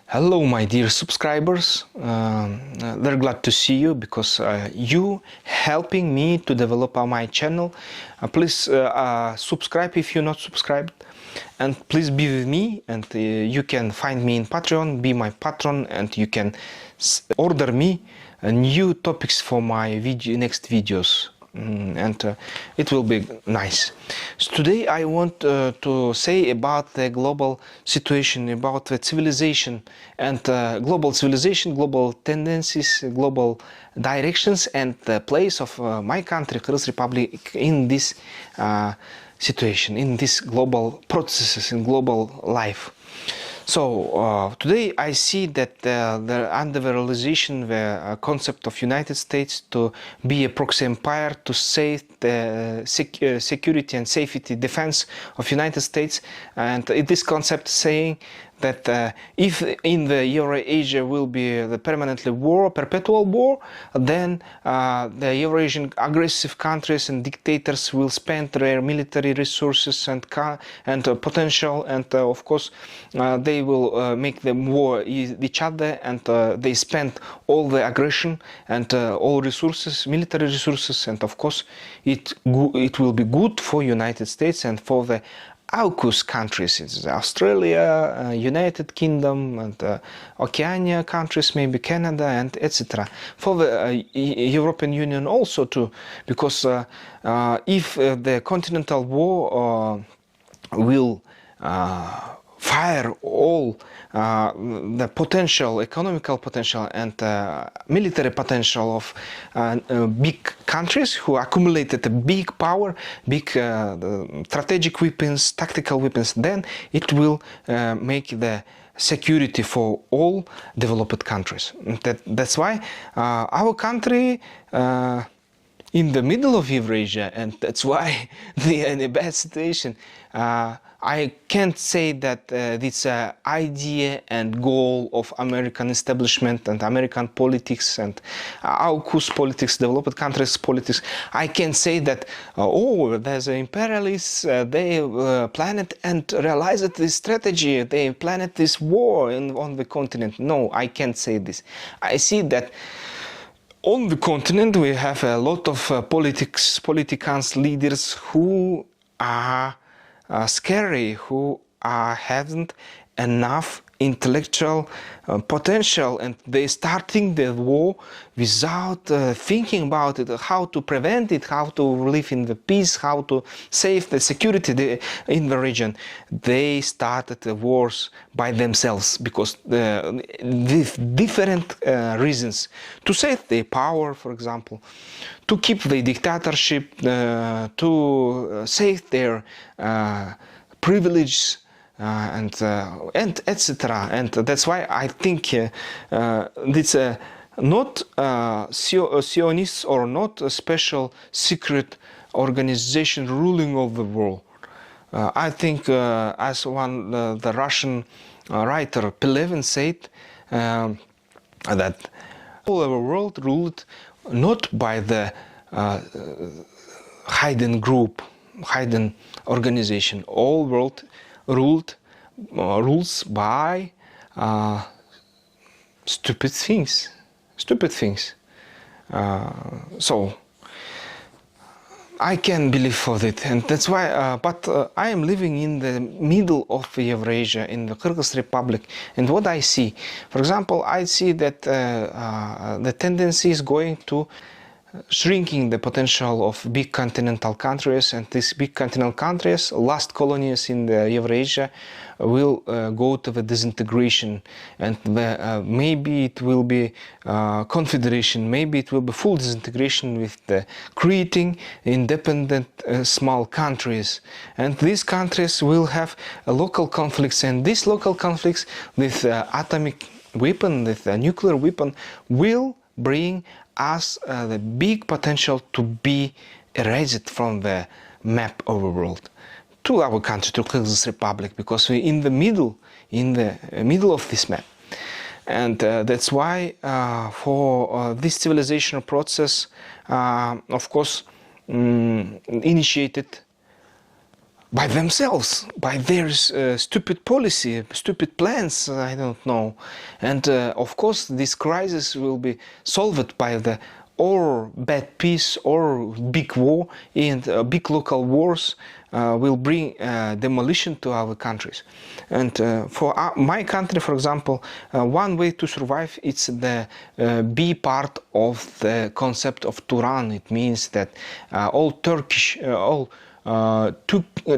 Hello, my dear subscribers. Very glad to see you because you helping me to develop my channel. Please subscribe if you're not subscribed, and please be with me. And you can find me in Patreon, be my patron, and you can order me new topics for my next videos. It will be nice. So today I want to say about the global situation, about the civilization and global civilization, global tendencies, global directions, and the place of my country, Kyrgyz Republic, in this situation, in these global processes, in global life. So today I see that under the realization the concept of United States to be a proxy empire to save the security and safety defense of United States, and this concept saying that if in the Eurasia will be the permanently war, perpetual war, then the Eurasian aggressive countries and dictators will spend their military resources and potential, and of course they will make them war each other, and they spend all the aggression and all resources, military resources, and of course it will be good for United States and for the AUKUS countries. It's Australia, United Kingdom, and Oceania countries, maybe Canada, and etc. For the European Union also too, because if the continental war will fire all the potential, economical potential and military potential of big countries who accumulated a big power, big strategic weapons, tactical weapons, then it will make the security for all developed countries. That's why our country in the middle of Eurasia, and that's why they are in a bad situation. I can't say that this idea and goal of American establishment and American politics and AUKUS politics, developed countries politics, I can say that, oh, there's imperialists, they planned and realized this strategy, they planned this war on the continent. No, I can't say this. I see that on the continent we have a lot of politicians, leaders who are scary, who haven't enough intellectual potential, and they starting the war without thinking about it, how to prevent it, how to live in the peace, how to save the security in the region. They started the wars by themselves because with different reasons: to save their power, for example, to keep the dictatorship, to save their privileges, and etc. And that's why I think it's not Zionists or not a special secret organization ruling over the world. I think, as the Russian writer Pelevin said, that all over the world ruled not by the hidden group, hidden organization. All world rules by stupid things. So I can believe for it, and that's why. But I am living in the middle of Eurasia, in the Kyrgyz Republic, and what I see, for example, I see that the tendency is going to shrinking the potential of big continental countries, and these big continental countries, last colonies in the Eurasia, will go to the disintegration, and maybe it will be confederation, maybe it will be full disintegration with the creating independent small countries, and these countries will have local conflicts, and these local conflicts with atomic weapon, with a nuclear weapon, will bring us the big potential to be erased from the map of the world, to our country, to Kyrgyz Republic, because we're in the middle of this map. And that's why for this civilizational process, of course, initiated by themselves, by their stupid policy, stupid plans, I don't know. And of course this crisis will be solved by the or bad peace or big war, and big local wars will bring demolition to our countries. And for my country, for example, one way to survive is the be part of the concept of Turan. It means that all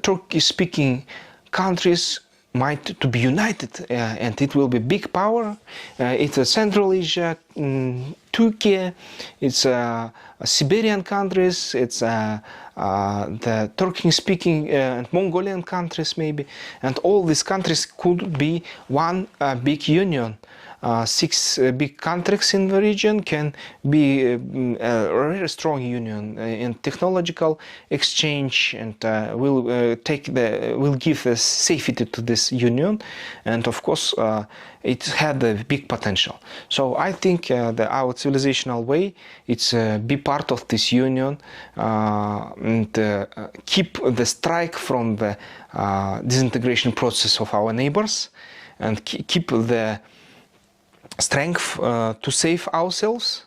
Turkish-speaking countries might to be united, and it will be big power. It's a Central Asia, Turkey, it's Siberian countries, it's the Turkish-speaking and Mongolian countries maybe, and all these countries could be one big union. 6 big countries in the region can be a very strong union in technological exchange, and will give the safety to this union, and of course it had a big potential. So I think our civilizational way, it's be part of this union, and keep the strike from the disintegration process of our neighbors, and keep the strength to save ourselves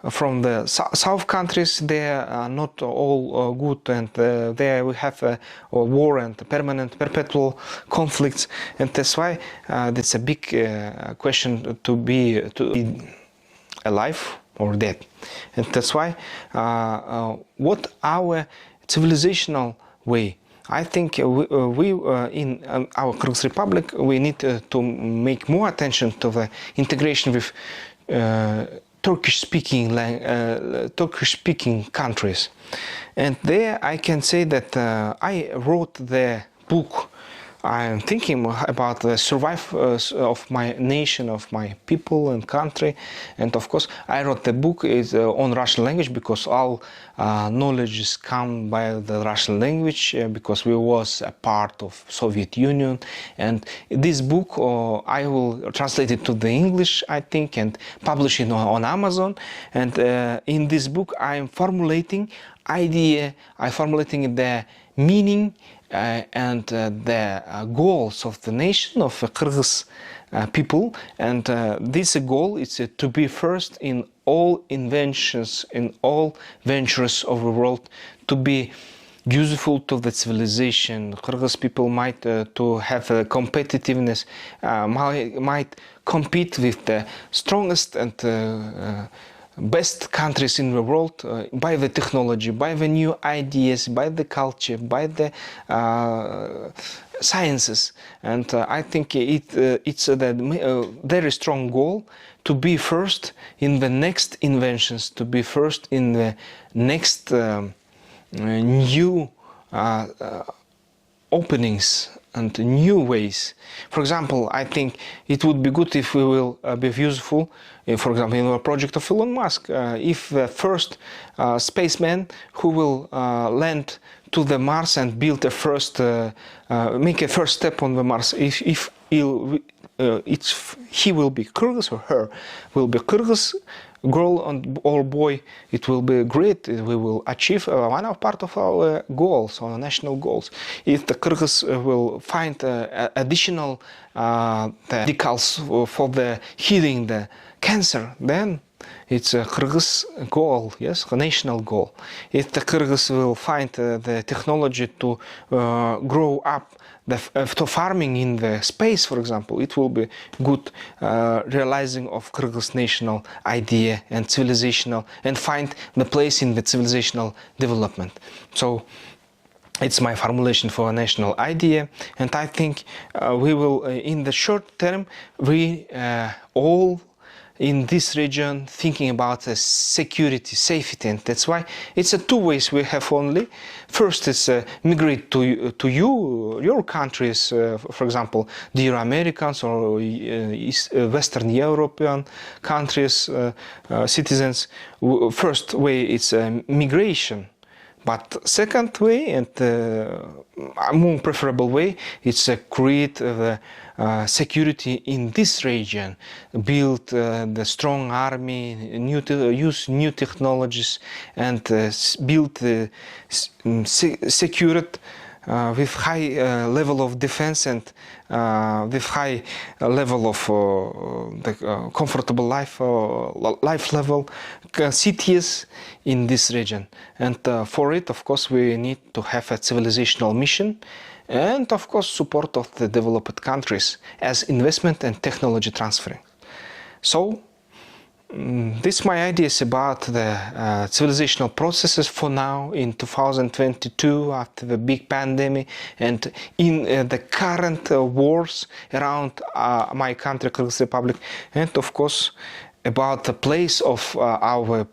from the south countries. They are not all good, and there we have a war and permanent perpetual conflicts, and that's why that's a big question to be alive or dead. And that's why what our civilizational way, I think we in our Kyrgyz Republic, we need to make more attention to the integration with Turkish-speaking countries. And there I can say that I wrote the book. I am thinking about the survival of my nation, of my people and country, and of course I wrote the book is on Russian language, because all knowledge is come by the Russian language, because we was a part of Soviet Union. And this book I will translate it to the English, I think, and publish it on Amazon. And in this book I am formulating the meaning and the goals of the nation of Kyrgyz people. And this goal is to be first in all inventions, in all ventures of the world, to be useful to the civilization. Kyrgyz people might to have a competitiveness, might compete with the strongest and best countries in the world by the technology, by the new ideas, by the culture, by the sciences. And I think it's a very strong goal to be first in the next inventions, to be first in the next new openings and new ways. For example, I think it would be good if we will be useful, for example, in a project of Elon Musk, if the first spaceman who will land to the Mars and build a first, make a first step on the Mars, if he will be Kyrgyz, or her will be Kyrgyz girl or boy, it will be great. We will achieve one part of our goals, our national goals. If the Kyrgyz will find additional medicals for the healing the cancer, then it's a Kyrgyz goal, yes, a national goal. If the Kyrgyz will find the technology to grow up to farming in the space, for example, it will be good realizing of Kyrgyz national idea and civilizational, and find the place in the civilizational development. So it's my formulation for a national idea, and I think we will, in the short term, we all in this region thinking about security, safety, and that's why it's two ways we have only. First is migrate to your countries, for example, dear Americans or Western European countries, citizens. First way is migration. But second way, and a more preferable way, it's create security in this region, build the strong army, use new technologies, and build secured with high level of defense and with high level of the comfortable life level cities in this region. And for it, of course, we need to have a civilizational mission and, of course, support of the developed countries as investment and technology transferring. So this my ideas about the civilizational processes for now in 2022 after the big pandemic and in the current wars around my country, Kyrgyz Republic, and of course about the place of our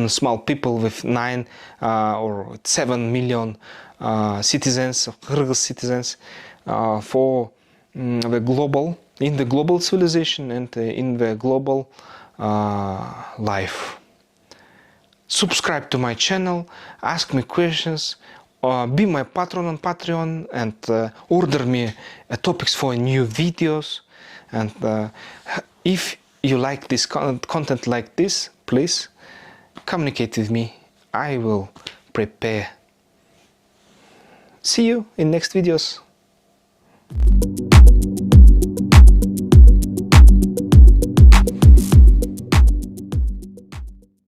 small people with 9 or 7 million citizens, Kyrgyz citizens, for the global civilization and in the global life. Subscribe to my channel, ask me questions, be my patron on Patreon, and order me topics for new videos. And if you like this content like this, please communicate with me. I will prepare. See you in next videos.